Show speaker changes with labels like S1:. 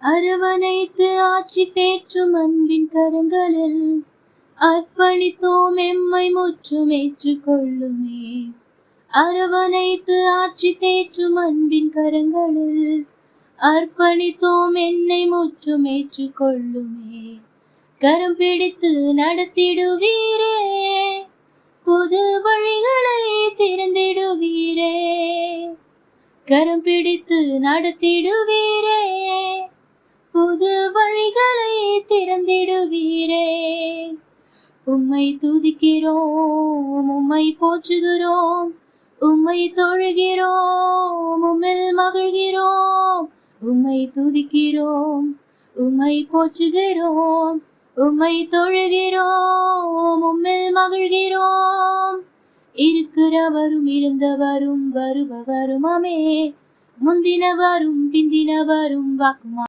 S1: அரவணைத்து ஆட்சி தேற்றும் அன்பின் கரங்களில் அர்ப்பணித்தோம் எம்மை முற்றும் ஏற்றுக்கொள்ளுமே. அரவணைத்து ஆட்சி தேற்றும் அன்பின் கரங்களில் அர்ப்பணித்தோம் என்னை முற்றும் ஏற்றுக்கொள்ளுமே. கரம் பிடித்து நடத்திடுவீரே, புது வழிகளை திறந்திடுவீரே. கரம் பிடித்து நடத்திடுவீரே, புது வழிகளை திறந்திடுவீரே. உம்மை துதிக்கிறோம், உம்மை போற்றுகிறோம், உம்மை தொழுகிறோம், உம்மில் மகிழ்கிறோம். உம்மை துதிக்கிறோம், உம்மை போற்றுகிறோம், உம்மை தொழுகிறோம், உம்மில் மகிழ்கிறோம். இருக்கிறவரும் இருந்தவரும் வருபவருமாமே, முந்தினவரும் பிந்தினவரும் வாக்குமா